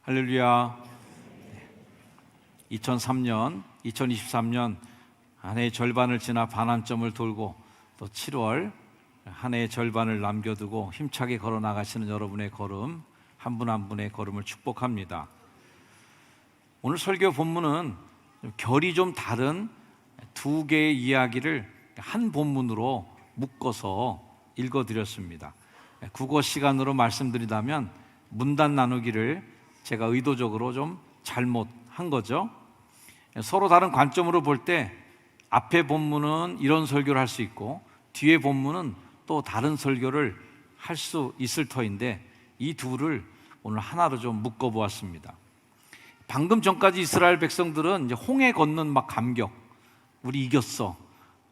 할렐루야. 2023년 한 해의 절반을 지나 반환점을 돌고 또 7월 한 해의 절반을 남겨두고 힘차게 걸어 나가시는 여러분의 걸음, 한 분 한 분의 걸음을 축복합니다. 오늘 설교 본문은 결이 좀 다른 두 개의 이야기를 한 본문으로 묶어서 읽어드렸습니다. 국어 시간으로 말씀드리자면 문단 나누기를 제가 의도적으로 좀 잘못한 거죠. 서로 다른 관점으로 볼 때 앞에 본문은 이런 설교를 할 수 있고 뒤에 본문은 또 다른 설교를 할 수 있을 터인데 이 둘을 오늘 하나로 좀 묶어 보았습니다. 방금 전까지 이스라엘 백성들은 이제 홍해 건넌 막 감격, 우리 이겼어,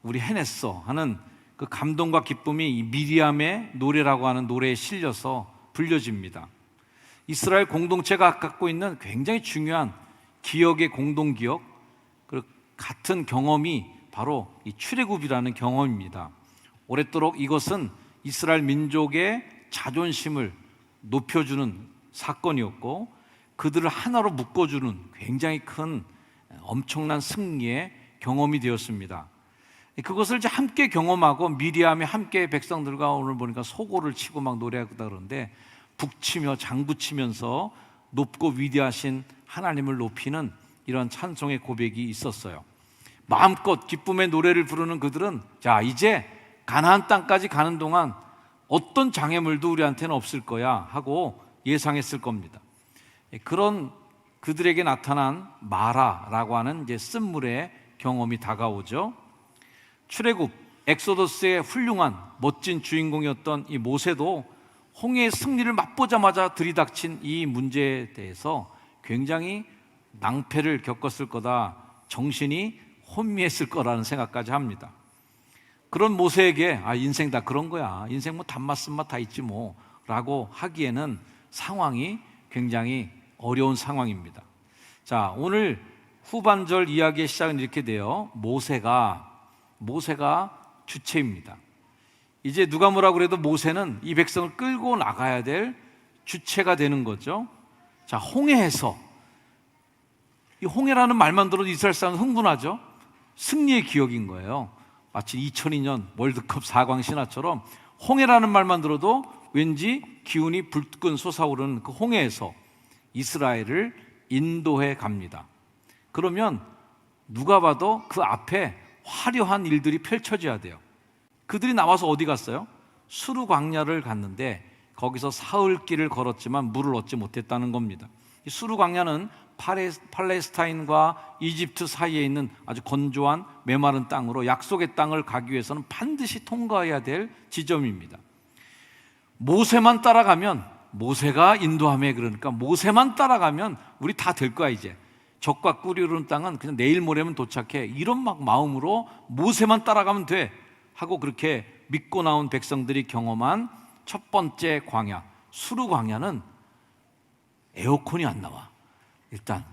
우리 해냈어 하는 그 감동과 기쁨이 이 미리암의 노래라고 하는 노래에 실려서 불려집니다. 이스라엘 공동체가 갖고 있는 굉장히 중요한 기억의 공동기억, 그리고 같은 경험이 바로 이 출애굽이라는 경험입니다. 오랫도록 이것은 이스라엘 민족의 자존심을 높여주는 사건이었고 그들을 하나로 묶어주는 굉장히 큰 엄청난 승리의 경험이 되었습니다. 그것을 이제 함께 경험하고 미리암이 함께 백성들과 오늘 보니까 소고를 치고 막 노래하다 그러는데 북치며 장구치면서 높고 위대하신 하나님을 높이는 이런 찬송의 고백이 있었어요. 마음껏 기쁨의 노래를 부르는 그들은 자 이제 가나안 땅까지 가는 동안 어떤 장애물도 우리한테는 없을 거야 하고 예상했을 겁니다. 그런 그들에게 나타난 마라라고 하는 이제 쓴물의 경험이 다가오죠. 출애굽 엑소더스의 훌륭한 멋진 주인공이었던 이 모세도 홍해의 승리를 맛보자마자 들이닥친 이 문제에 대해서 굉장히 낭패를 겪었을 거다, 정신이 혼미했을 거라는 생각까지 합니다. 그런 모세에게 인생 다 그런 거야, 인생 뭐 단맛 쓴맛 다 있지 뭐 라고 하기에는 상황이 굉장히 어려운 상황입니다. 자, 오늘 후반절 이야기의 시작은 이렇게 돼요. 모세가 주체입니다. 이제 누가 뭐라고 그래도 모세는 이 백성을 끌고 나가야 될 주체가 되는 거죠. 자, 홍해에서, 이 홍해라는 말만 들어도 이스라엘 사람은 흥분하죠. 승리의 기억인 거예요. 마치 2002년 월드컵 4강 신화처럼 홍해라는 말만 들어도 왠지 기운이 불끈 솟아오르는 그 홍해에서 이스라엘을 인도해 갑니다. 그러면 누가 봐도 그 앞에 화려한 일들이 펼쳐져야 돼요. 그들이 나와서 어디 갔어요? 수르 광야를 갔는데 거기서 사흘길을 걸었지만 물을 얻지 못했다는 겁니다. 이 수르 광야는 팔레스타인과 이집트 사이에 있는 아주 건조한 메마른 땅으로 약속의 땅을 가기 위해서는 반드시 통과해야 될 지점입니다. 모세만 따라가면, 모세가 인도하며 그러니까 모세만 따라가면 우리 다 될 거야. 이제 적과 꿀이 흐르는 땅은 그냥 내일 모레면 도착해, 이런 막 마음으로 모세만 따라가면 돼 하고 그렇게 믿고 나온 백성들이 경험한 첫 번째 광야, 수르 광야는 에어컨이 안 나와. 일단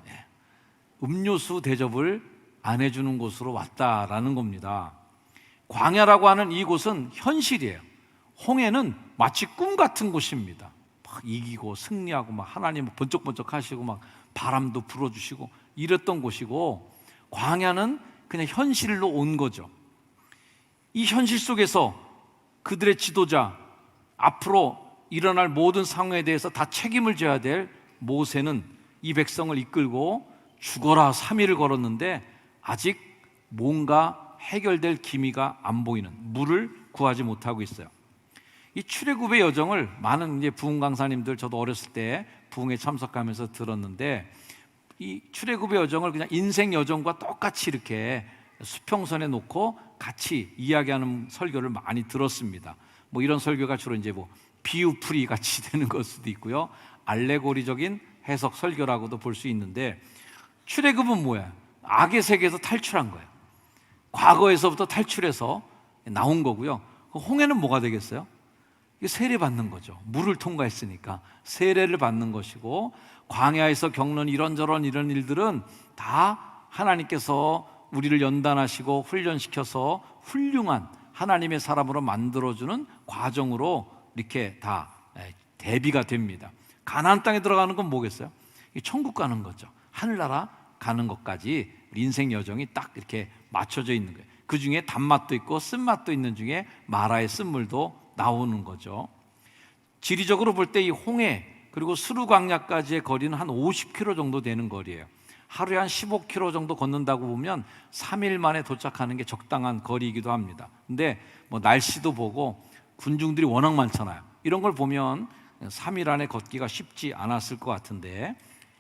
음료수 대접을 안 해주는 곳으로 왔다라는 겁니다. 광야라고 하는 이곳은 현실이에요. 홍해는 마치 꿈 같은 곳입니다. 막 이기고 승리하고 막 하나님 번쩍번쩍 하시고 막 바람도 불어주시고 이랬던 곳이고, 광야는 그냥 현실로 온 거죠. 이 현실 속에서 그들의 지도자, 앞으로 일어날 모든 상황에 대해서 다 책임을 져야 될 모세는 이 백성을 이끌고 죽어라 3일을 걸었는데 아직 뭔가 해결될 기미가 안 보이는, 물을 구하지 못하고 있어요. 이 출애굽의 여정을 많은 이제 부흥 강사님들, 저도 어렸을 때 부흥에 참석하면서 들었는데 이 출애굽의 여정을 그냥 인생 여정과 똑같이 이렇게 수평선에 놓고 같이 이야기하는 설교를 많이 들었습니다. 뭐 이런 설교가 주로 이제 뭐 비유풀이 같이 되는 걸 수도 있고요, 알레고리적인 해석 설교라고도 볼 수 있는데, 출애굽은 뭐야? 악의 세계에서 탈출한 거예요. 과거에서부터 탈출해서 나온 거고요. 홍해는 뭐가 되겠어요? 세례 받는 거죠. 물을 통과했으니까 세례를 받는 것이고, 광야에서 겪는 이런저런 이런 일들은 다 하나님께서 우리를 연단하시고 훈련시켜서 훌륭한 하나님의 사람으로 만들어주는 과정으로 이렇게 다 대비가 됩니다. 가나안 땅에 들어가는 건 뭐겠어요? 천국 가는 거죠. 하늘나라 가는 것까지 우리 인생 여정이 딱 이렇게 맞춰져 있는 거예요. 그 중에 단맛도 있고 쓴맛도 있는 중에 마라의 쓴물도 나오는 거죠. 지리적으로 볼 때 이 홍해 그리고 수르광야까지의 거리는 한 50km 정도 되는 거리예요. 하루에 한 15km 정도 걷는다고 보면 3일 만에 도착하는 게 적당한 거리이기도 합니다. 근데 뭐 날씨도 보고 군중들이 워낙 많잖아요. 이런 걸 보면 3일 안에 걷기가 쉽지 않았을 것 같은데,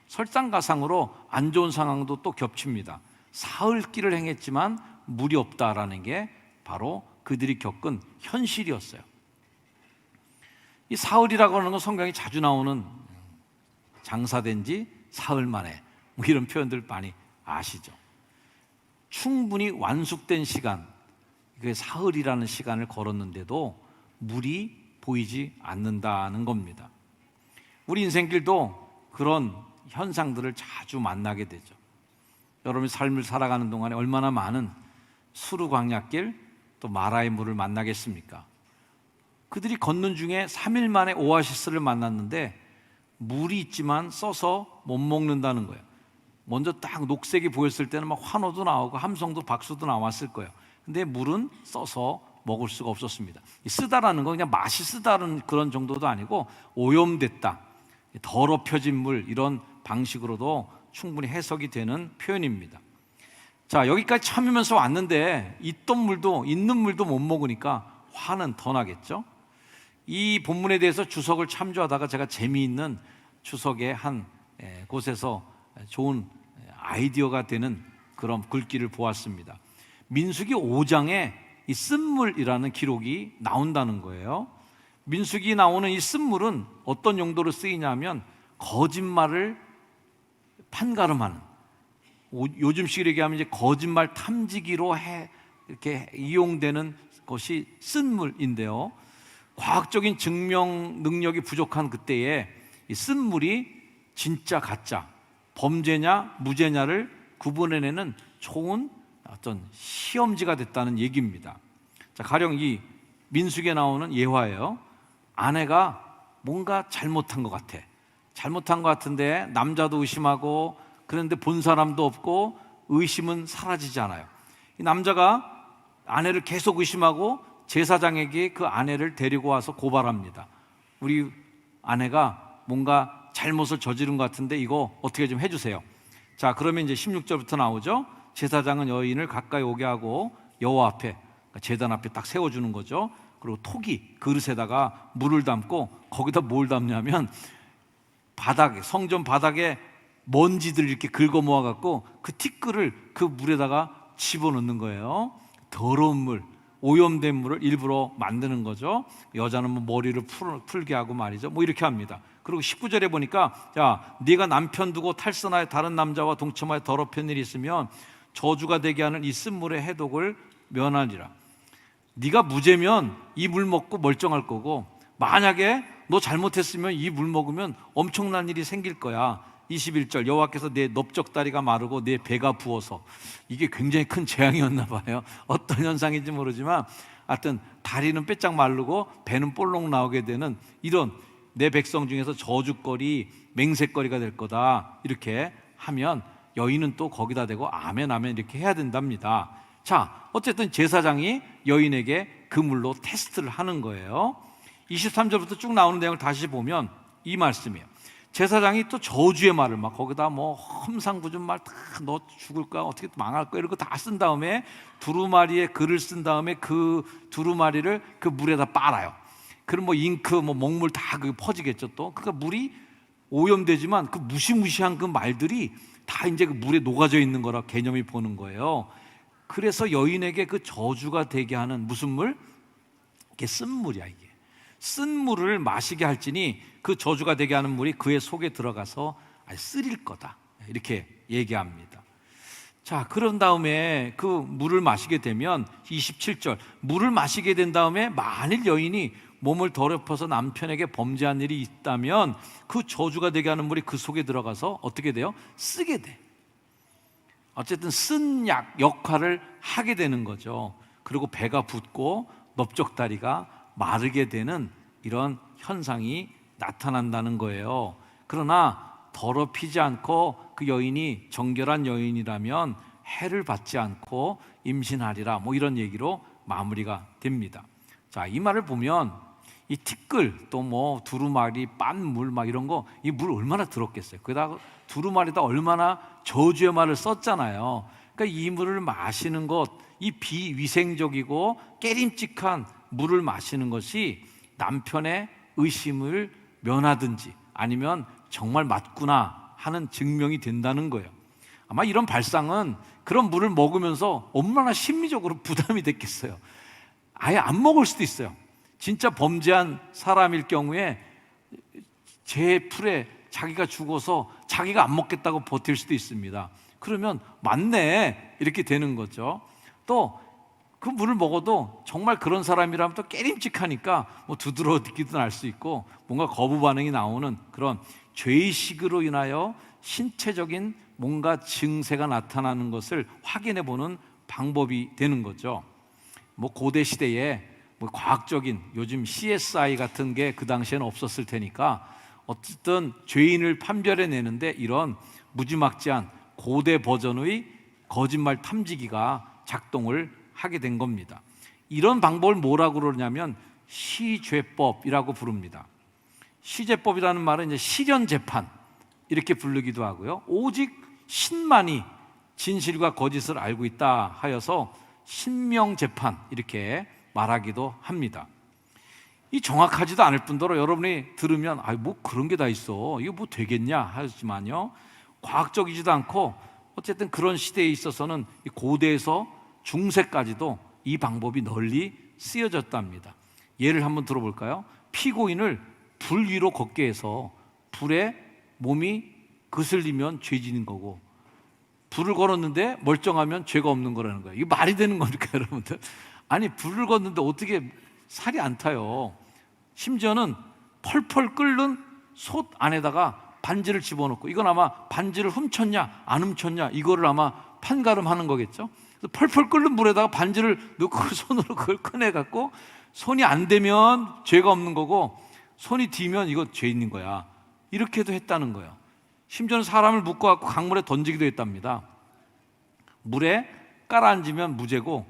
설상가상으로 안 좋은 상황도 또 겹칩니다. 사흘길을 행했지만 물이 없다라는 게 바로 그들이 겪은 현실이었어요. 이 사흘이라고 하는 건 성경에 자주 나오는 장사된 지 사흘 만에 뭐 이런 표현들 많이 아시죠? 충분히 완숙된 시간, 그 사흘이라는 시간을 걸었는데도 물이 보이지 않는다는 겁니다. 우리 인생길도 그런 현상들을 자주 만나게 되죠. 여러분이 삶을 살아가는 동안에 얼마나 많은 수르광야길 또 마라의 물을 만나겠습니까? 그들이 걷는 중에 3일 만에 오아시스를 만났는데 물이 있지만 써서 못 먹는다는 거예요. 먼저 딱 녹색이 보였을 때는 막 환호도 나오고 함성도 박수도 나왔을 거예요. 근데 물은 써서 먹을 수가 없었습니다. 쓰다라는 건 그냥 맛이 쓰다는 그런 정도도 아니고 오염됐다, 더럽혀진 물, 이런 방식으로도 충분히 해석이 되는 표현입니다. 자, 여기까지 참으면서 왔는데 있던 물도 있는 물도 못 먹으니까 화는 더 나겠죠. 이 본문에 대해서 주석을 참조하다가 제가 재미있는 주석의 한 곳에서 좋은 아이디어가 되는 그런 글귀를 보았습니다. 민수기 5장에 이 쓴물이라는 기록이 나온다는 거예요. 민수기 나오는 이 쓴물은 어떤 용도로 쓰이냐면 거짓말을 판가름하는, 요즘식 얘기하면 이제 거짓말 탐지기로 이렇게 이용되는 것이 쓴물인데요. 과학적인 증명 능력이 부족한 그때에 이 쓴물이 진짜 가짜, 범죄냐 무죄냐를 구분해내는 좋은 어떤 시험지가 됐다는 얘기입니다. 자, 가령 이 민수기에 나오는 예화예요. 아내가 뭔가 잘못한 것 같아. 잘못한 것 같은데 남자도 의심하고, 그런데 본 사람도 없고 의심은 사라지지 않아요. 이 남자가 아내를 계속 의심하고 제사장에게 그 아내를 데리고 와서 고발합니다. 우리 아내가 뭔가 잘못을 저지른 것 같은데 이거 어떻게 좀 해주세요. 자, 그러면 이제 16절부터 나오죠. 제사장은 여인을 가까이 오게 하고 여호와 앞에, 그러니까 제단 앞에 딱 세워주는 거죠. 그리고 토기 그릇에다가 물을 담고, 거기다 뭘 담냐면 바닥에, 성전 바닥에 먼지들을 이렇게 긁어 모아갖고 그 티끌을 그 물에다가 집어넣는 거예요. 더러운 물, 오염된 물을 일부러 만드는 거죠. 여자는 뭐 머리를 풀게 하고 말이죠. 뭐 이렇게 합니다. 그리고 19절에 보니까, 자, 네가 남편 두고 탈선하여 다른 남자와 동침하여 더럽힌 일이 있으면 저주가 되게 하는 이 쓴물의 해독을 면하리라. 네가 무죄면 이 물 먹고 멀쩡할 거고, 만약에 너 잘못했으면 이 물 먹으면 엄청난 일이 생길 거야. 21절, 여호와께서 내 넓적다리가 마르고 내 배가 부어서, 이게 굉장히 큰 재앙이었나 봐요. 어떤 현상인지 모르지만 하여튼 다리는 빼짝 마르고 배는 볼록 나오게 되는, 이런 내 백성 중에서 저주거리, 맹세거리가 될 거다, 이렇게 하면 여인은 또 거기다 대고 아멘 아멘 이렇게 해야 된답니다. 자, 어쨌든 제사장이 여인에게 그 물로 테스트를 하는 거예요. 23절부터 쭉 나오는 내용을 다시 보면 이 말씀이에요. 제사장이 또 저주의 말을 막 거기다 뭐 험상궂은 말 다, 너 죽을 거야, 어떻게 망할 거야, 이런 거 다 쓴 다음에 두루마리에 글을 쓴 다음에 그 두루마리를 그 물에다 빨아요. 그럼 뭐 잉크, 뭐 먹물 다 그 퍼지겠죠. 또 그러니까 물이 오염되지만 그 무시무시한 그 말들이 다 이제 그 물에 녹아져 있는 거라 개념이 보는 거예요. 그래서 여인에게 그 저주가 되게 하는 무슨 물? 이게 쓴 물이야. 이게 쓴 물을 마시게 할지니 그 저주가 되게 하는 물이 그의 속에 들어가서 쓰릴 거다, 이렇게 얘기합니다. 자, 그런 다음에 그 물을 마시게 되면 27절, 물을 마시게 된 다음에 만일 여인이 몸을 더럽혀서 남편에게 범죄한 일이 있다면 그 저주가 되게 하는 물이 그 속에 들어가서 어떻게 돼요? 쓰게 돼. 어쨌든 쓴 약 역할을 하게 되는 거죠. 그리고 배가 붓고 넓적다리가 마르게 되는 이런 현상이 나타난다는 거예요. 그러나 더럽히지 않고 그 여인이 정결한 여인이라면 해를 받지 않고 임신하리라, 뭐 이런 얘기로 마무리가 됩니다. 자, 이 말을 보면 이 티끌 또 뭐 두루마리, 빤물 막 이런 거, 이 물 얼마나 더럽겠어요. 거기다가 두루마리다 얼마나 저주의 말을 썼잖아요. 그러니까 이 물을 마시는 것, 이 비위생적이고 깨림직한 물을 마시는 것이 남편의 의심을 면하든지 아니면 정말 맞구나 하는 증명이 된다는 거예요. 아마 이런 발상은 그런 물을 먹으면서 얼마나 심리적으로 부담이 됐겠어요. 아예 안 먹을 수도 있어요. 진짜 범죄한 사람일 경우에 제 풀에 자기가 죽어서 자기가 안 먹겠다고 버틸 수도 있습니다. 그러면 맞네 이렇게 되는 거죠. 또 그 물을 먹어도 정말 그런 사람이라면 또 깨림직하니까 뭐 두드러기도 날 수 있고 뭔가 거부 반응이 나오는 그런 죄의식으로 인하여 신체적인 뭔가 증세가 나타나는 것을 확인해 보는 방법이 되는 거죠. 뭐 고대 시대에 뭐 과학적인 요즘 CSI 같은 게 그 당시에는 없었을 테니까 어쨌든 죄인을 판별해 내는데 이런 무지막지한 고대 버전의 거짓말 탐지기가 작동을 하게 된 겁니다. 이런 방법을 뭐라고 그러냐면 시죄법이라고 부릅니다. 시죄법이라는 말은 이제 실현재판 이렇게 부르기도 하고요. 오직 신만이 진실과 거짓을 알고 있다 하여서 신명재판 이렇게 말하기도 합니다. 이 정확하지도 않을 뿐더러 여러분이 들으면 뭐 그런 게 다 있어, 이거 뭐 되겠냐 하지만요, 과학적이지도 않고 어쨌든 그런 시대에 있어서는 고대에서 중세까지도 이 방법이 널리 쓰여졌답니다. 예를 한번 들어볼까요? 피고인을 불 위로 걷게 해서 불에 몸이 거슬리면 죄지는 거고, 불을 걸었는데 멀쩡하면 죄가 없는 거라는 거예요. 이게 말이 되는 겁니까, 여러분들? 아니, 불을 걷는데 어떻게 살이 안 타요? 심지어는 펄펄 끓는 솥 안에다가 반지를 집어넣고, 이건 아마 반지를 훔쳤냐 안 훔쳤냐 이거를 아마 판가름하는 거겠죠. 그래서 펄펄 끓는 물에다가 반지를 넣고 손으로 그걸 꺼내갖고, 손이 안 대면 죄가 없는 거고 손이 뒤면 이거 죄 있는 거야, 이렇게도 했다는 거예요. 심지어는 사람을 묶어갖고 강물에 던지기도 했답니다. 물에 깔아앉으면 무죄고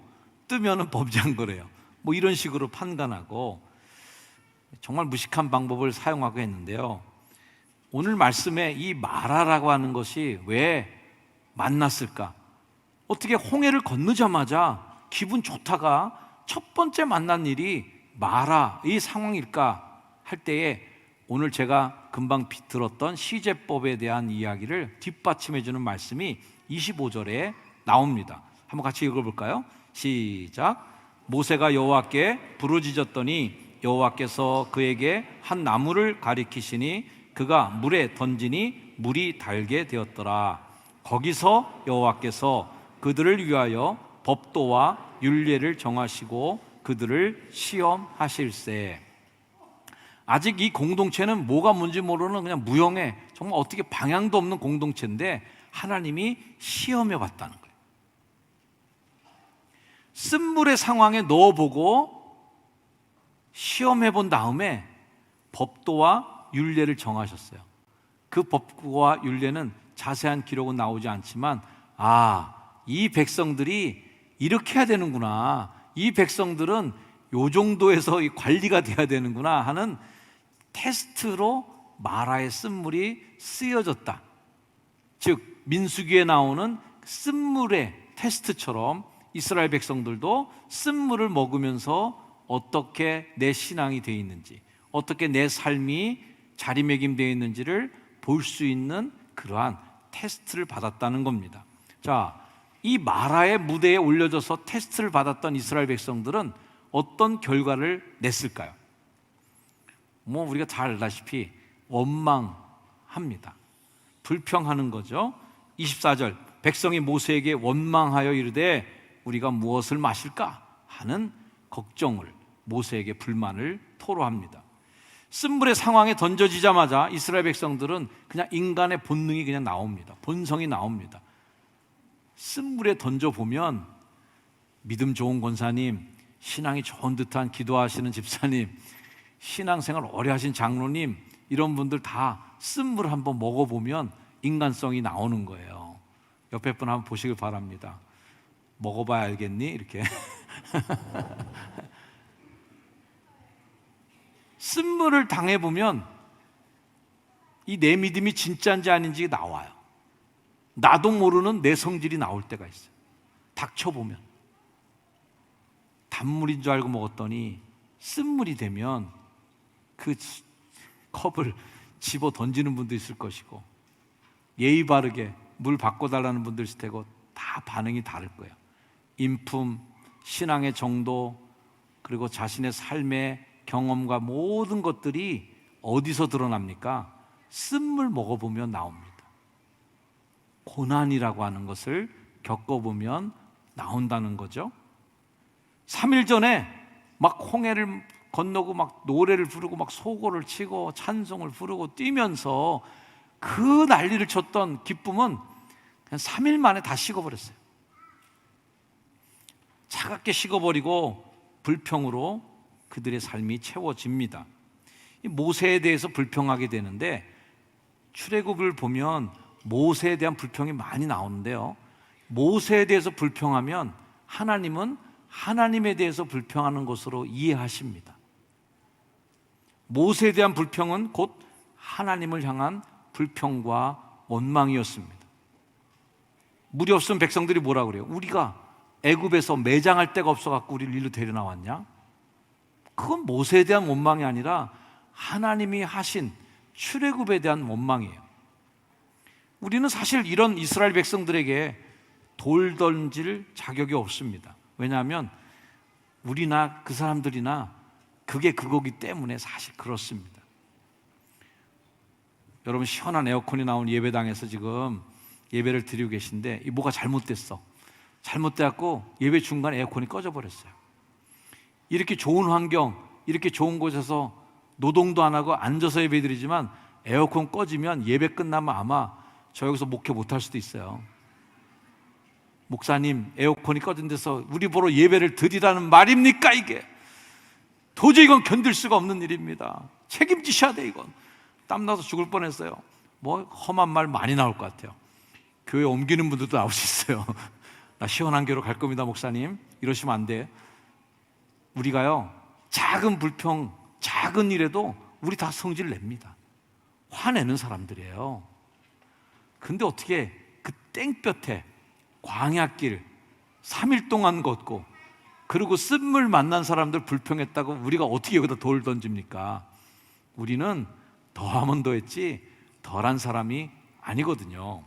뜨면은 범죄한 거래요. 뭐 이런 식으로 판단하고 정말 무식한 방법을 사용하고 했는데요. 오늘 말씀에 이 마라라고 하는 것이 왜 만났을까? 어떻게 홍해를 건너자마자 기분 좋다가 첫 번째 만난 일이 마라 이 상황일까 할 때에 오늘 제가 금방 들었던 시제법에 대한 이야기를 뒷받침해 주는 말씀이 25절에 나옵니다. 한번 같이 읽어볼까요? 시작. 모세가 여호와께 부르짖었더니 여호와께서 그에게 한 나무를 가리키시니 그가 물에 던지니 물이 달게 되었더라. 거기서 여호와께서 그들을 위하여 법도와 율례를 정하시고 그들을 시험하실세. 아직 이 공동체는 뭐가 뭔지 모르는 그냥 무형의 정말 어떻게 방향도 없는 공동체인데 하나님이 시험해 봤다는 거예요. 쓴물의 상황에 넣어보고 시험해 본 다음에 법도와 율례를 정하셨어요. 그 법과 율례는 자세한 기록은 나오지 않지만 이 백성들이 이렇게 해야 되는구나, 이 백성들은 요 정도에서 관리가 돼야 되는구나 하는 테스트로 마라의 쓴물이 쓰여졌다. 즉 민수기에 나오는 쓴물의 테스트처럼 이스라엘 백성들도 쓴물을 먹으면서 어떻게 내 신앙이 되어 있는지, 어떻게 내 삶이 자리매김되어 있는지를 볼 수 있는 그러한 테스트를 받았다는 겁니다. 자, 이 마라의 무대에 올려져서 테스트를 받았던 이스라엘 백성들은 어떤 결과를 냈을까요? 뭐 우리가 잘 알다시피 원망합니다. 불평하는 거죠. 24절, 백성이 모세에게 원망하여 이르되 우리가 무엇을 마실까 하는 걱정을, 모세에게 불만을 토로합니다. 쓴물의 상황에 던져지자마자 이스라엘 백성들은 그냥 인간의 본능이 그냥 나옵니다. 본성이 나옵니다. 쓴물에 던져보면 믿음 좋은 권사님, 신앙이 좋은 듯한 기도하시는 집사님, 신앙생활 오래 하신 장로님 이런 분들 다 쓴물 한번 먹어보면 인간성이 나오는 거예요. 옆에 분 한번 보시길 바랍니다. 먹어봐야 알겠니? 이렇게 쓴물을 당해보면 이 내 믿음이 진짜인지 아닌지 나와요. 나도 모르는 내 성질이 나올 때가 있어요. 닥쳐보면 단물인 줄 알고 먹었더니 쓴물이 되면 그 컵을 집어 던지는 분도 있을 것이고, 예의 바르게 물 바꿔달라는 분도 있을 테고, 다 반응이 다를 거예요. 인품, 신앙의 정도, 그리고 자신의 삶의 경험과 모든 것들이 어디서 드러납니까? 쓴물 먹어보면 나옵니다. 고난이라고 하는 것을 겪어보면 나온다는 거죠. 3일 전에 막 홍해를 건너고 막 노래를 부르고 막 소고를 치고 찬송을 부르고 뛰면서 그 난리를 쳤던 기쁨은 그냥 3일 만에 다 식어버렸어요. 차갑게 식어버리고 불평으로 그들의 삶이 채워집니다. 모세에 대해서 불평하게 되는데, 출애굽을 보면 모세에 대한 불평이 많이 나오는데요, 모세에 대해서 불평하면 하나님은 하나님에 대해서 불평하는 것으로 이해하십니다. 모세에 대한 불평은 곧 하나님을 향한 불평과 원망이었습니다. 물이 없으면 백성들이 뭐라 그래요? 우리가 애굽에서 매장할 데가 없어갖고 우리를 일로 데려 나왔냐? 그건 모세에 대한 원망이 아니라 하나님이 하신 출애굽에 대한 원망이에요. 우리는 사실 이런 이스라엘 백성들에게 돌 던질 자격이 없습니다. 왜냐하면 우리나 그 사람들이나 그게 그거기 때문에 사실 그렇습니다. 여러분, 시원한 에어컨이 나온 예배당에서 지금 예배를 드리고 계신데 이 뭐가 잘못됐어. 잘못돼갖고 예배 중간에 에어컨이 꺼져버렸어요. 이렇게 좋은 환경, 이렇게 좋은 곳에서 노동도 안 하고 앉아서 예배 드리지만 에어컨 꺼지면 예배 끝나면 아마 저 여기서 목회 못할 수도 있어요. 목사님, 에어컨이 꺼진 데서 우리 보러 예배를 드리라는 말입니까? 이게 도저히 이건 견딜 수가 없는 일입니다. 책임지셔야 돼. 이건 땀나서 죽을 뻔했어요. 뭐 험한 말 많이 나올 것 같아요. 교회 옮기는 분들도 나올 수 있어요. 나 시원한 교회로 갈 겁니다, 목사님. 이러시면 안 돼. 우리가요, 작은 불평, 작은 일에도 우리 다 성질 냅니다. 화내는 사람들이에요. 근데 어떻게 그 땡볕에 광야길 3일 동안 걷고 그리고 쓴물 만난 사람들 불평했다고 우리가 어떻게 여기다 돌 던집니까? 우리는 더하면 더했지 덜한 사람이 아니거든요.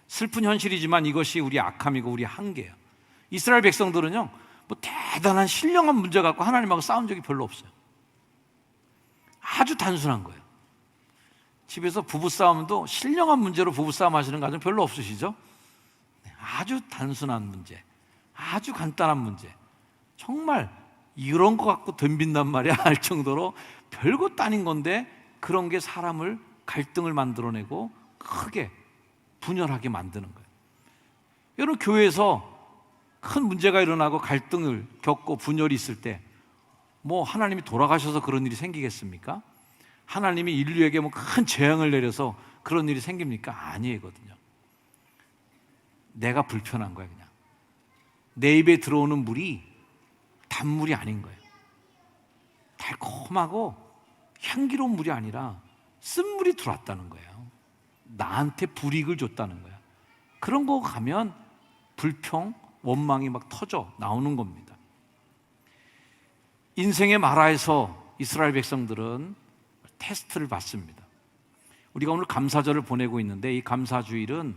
슬픈 현실이지만 이것이 우리 악함이고 우리 한계예요. 이스라엘 백성들은요, 뭐 대단한 신령한 문제 갖고 하나님하고 싸운 적이 별로 없어요. 아주 단순한 거예요. 집에서 부부싸움도 신령한 문제로 부부싸움 하시는 가정 별로 없으시죠? 아주 단순한 문제, 아주 간단한 문제, 정말 이런 거 갖고 덤빈단 말이야 할 정도로 별것 아닌 건데 그런 게 사람을 갈등을 만들어내고 크게 분열하게 만드는 거예요. 여러분, 교회에서 큰 문제가 일어나고 갈등을 겪고 분열이 있을 때 뭐 하나님이 돌아가셔서 그런 일이 생기겠습니까? 하나님이 인류에게 뭐 큰 재앙을 내려서 그런 일이 생깁니까? 아니거든요. 내가 불편한 거야. 그냥 내 입에 들어오는 물이 단물이 아닌 거예요. 달콤하고 향기로운 물이 아니라 쓴물이 들어왔다는 거예요. 나한테 불이익을 줬다는 거야. 그런 거 가면 불평, 원망이 막 터져 나오는 겁니다. 인생의 마라에서 이스라엘 백성들은 테스트를 받습니다. 우리가 오늘 감사절을 보내고 있는데 이 감사주일은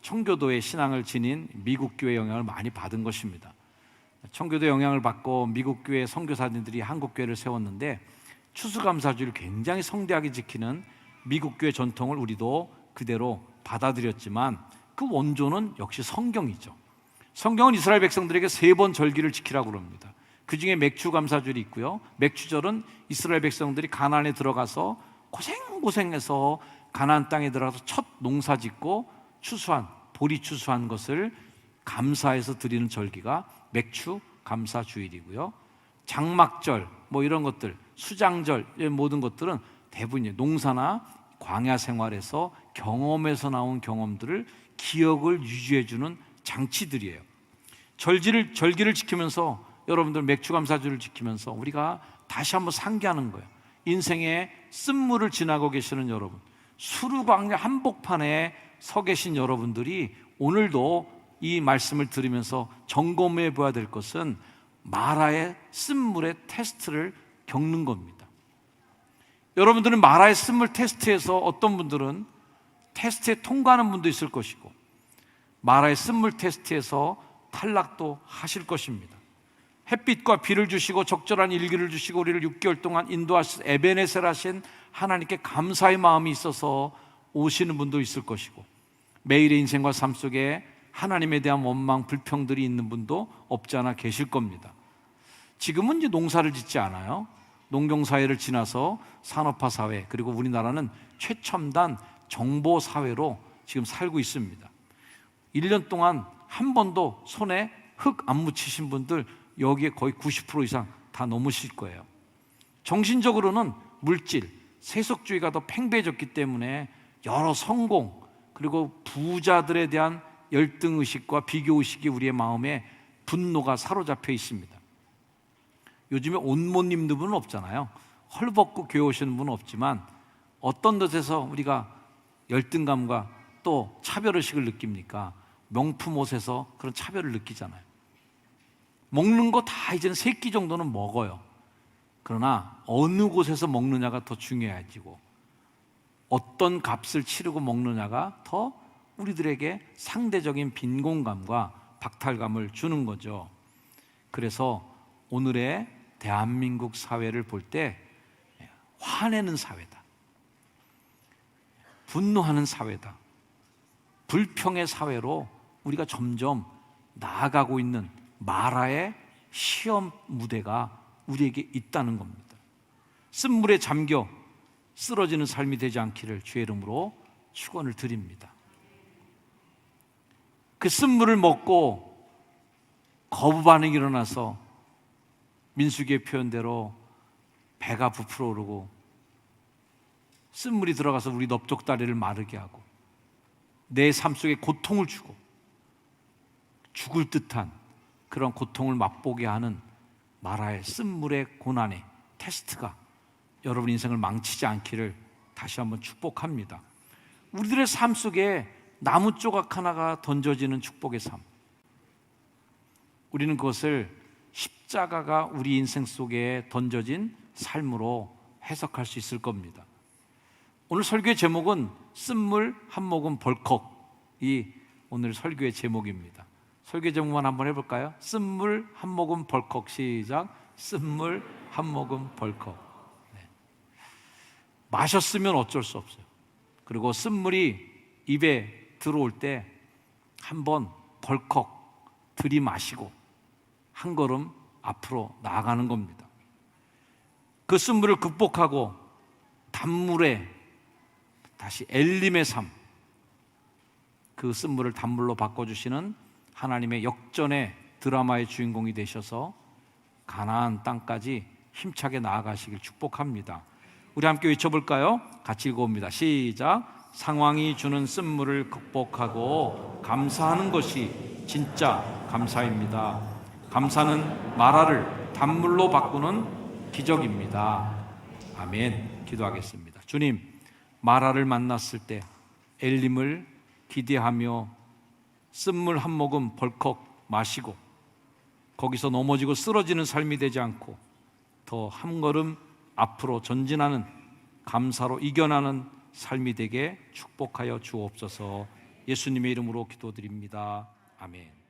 청교도의 신앙을 지닌 미국 교회 영향을 많이 받은 것입니다. 청교도 영향을 받고 미국 교회 선교사님들이 한국 교회를 세웠는데 추수감사주일을 굉장히 성대하게 지키는 미국 교회 전통을 우리도 그대로 받아들였지만 그 원조는 역시 성경이죠. 성경은 이스라엘 백성들에게 3번 절기를 지키라고 합니다. 그 중에 맥추감사절이 있고요. 맥추절은 이스라엘 백성들이 가나안에 들어가서 고생해서 가나안 땅에 들어가서 첫 농사 짓고 추수한, 보리 추수한 것을 감사해서 드리는 절기가 맥추감사주일이고요. 장막절 뭐 이런 것들, 수장절 모든 것들은 대부분 농사나 광야 생활에서 경험에서 나온 경험들을 기억을 유지해주는 장치들이에요. 절기를 지키면서 여러분들 맥주감사주를 지키면서 우리가 다시 한번 상기하는 거예요. 인생의 쓴물을 지나고 계시는 여러분, 수루광야 한복판에 서 계신 여러분들이 오늘도 이 말씀을 들으면서 점검해 봐야 될 것은 마라의 쓴물의 테스트를 겪는 겁니다. 여러분들은 마라의 쓴물 테스트에서 어떤 분들은 테스트에 통과하는 분도 있을 것이고 마라의 쓴물 테스트에서 탈락도 하실 것입니다. 햇빛과 비를 주시고 적절한 일기를 주시고 우리를 6개월 동안 인도하신 에베네셀 하신 하나님께 감사의 마음이 있어서 오시는 분도 있을 것이고 매일의 인생과 삶 속에 하나님에 대한 원망, 불평들이 있는 분도 없지 않아 계실 겁니다. 지금은 이제 농사를 짓지 않아요. 농경사회를 지나서 산업화 사회, 그리고 우리나라는 최첨단 정보사회로 지금 살고 있습니다. 1년 동안 한 번도 손에 흙 안 묻히신 분들 여기에 거의 90% 이상 다 넘으실 거예요. 정신적으로는 물질, 세속주의가 더 팽배해졌기 때문에 여러 성공, 그리고 부자들에 대한 열등의식과 비교의식이 우리의 마음에 분노가 사로잡혀 있습니다. 요즘에 옷 못 입는 분은 없잖아요. 헐벗고 교회 오시는 분은 없지만 어떤 것에서 우리가 열등감과 또 차별의식을 느낍니까? 명품 옷에서 그런 차별을 느끼잖아요. 먹는 거 다 이제는 3끼 정도는 먹어요. 그러나 어느 곳에서 먹느냐가 더 중요해지고 어떤 값을 치르고 먹느냐가 더 우리들에게 상대적인 빈곤감과 박탈감을 주는 거죠. 그래서 오늘의 대한민국 사회를 볼 때 화내는 사회다, 분노하는 사회다, 불평의 사회로 우리가 점점 나아가고 있는 마라의 시험 무대가 우리에게 있다는 겁니다. 쓴물에 잠겨 쓰러지는 삶이 되지 않기를 주의 이름으로 축원을 드립니다. 그 쓴물을 먹고 거부 반응이 일어나서 민수기의 표현대로 배가 부풀어 오르고 쓴물이 들어가서 우리 넓적다리를 마르게 하고 내 삶 속에 고통을 주고 죽을 듯한 그런 고통을 맛보게 하는 마라의 쓴물의 고난의 테스트가 여러분 인생을 망치지 않기를 다시 한번 축복합니다. 우리들의 삶 속에 나무 조각 하나가 던져지는 축복의 삶, 우리는 그것을 십자가가 우리 인생 속에 던져진 삶으로 해석할 수 있을 겁니다. 오늘 설교의 제목은 쓴물 한 모금 벌컥이 오늘 설교의 제목입니다. 설교 제목만 한번 해볼까요? 쓴물 한 모금 벌컥. 시작. 쓴물 한 모금 벌컥. 네. 마셨으면 어쩔 수 없어요. 그리고 쓴물이 입에 들어올 때 한번 벌컥 들이마시고 한 걸음 앞으로 나아가는 겁니다. 그 쓴물을 극복하고 단물에 다시 엘림의 삶, 그 쓴물을 단물로 바꿔주시는 하나님의 역전의 드라마의 주인공이 되셔서 가나안 땅까지 힘차게 나아가시길 축복합니다. 우리 함께 외쳐볼까요? 같이 읽어봅니다. 시작. 상황이 주는 쓴물을 극복하고 감사하는 것이 진짜 감사입니다. 감사는 마라를 단물로 바꾸는 기적입니다. 아멘. 기도하겠습니다. 주님, 마라를 만났을 때 엘림을 기대하며 쓴물 한 모금 벌컥 마시고 거기서 넘어지고 쓰러지는 삶이 되지 않고 더 한 걸음 앞으로 전진하는 감사로 이겨나는 삶이 되게 축복하여 주옵소서. 예수님의 이름으로 기도드립니다. 아멘.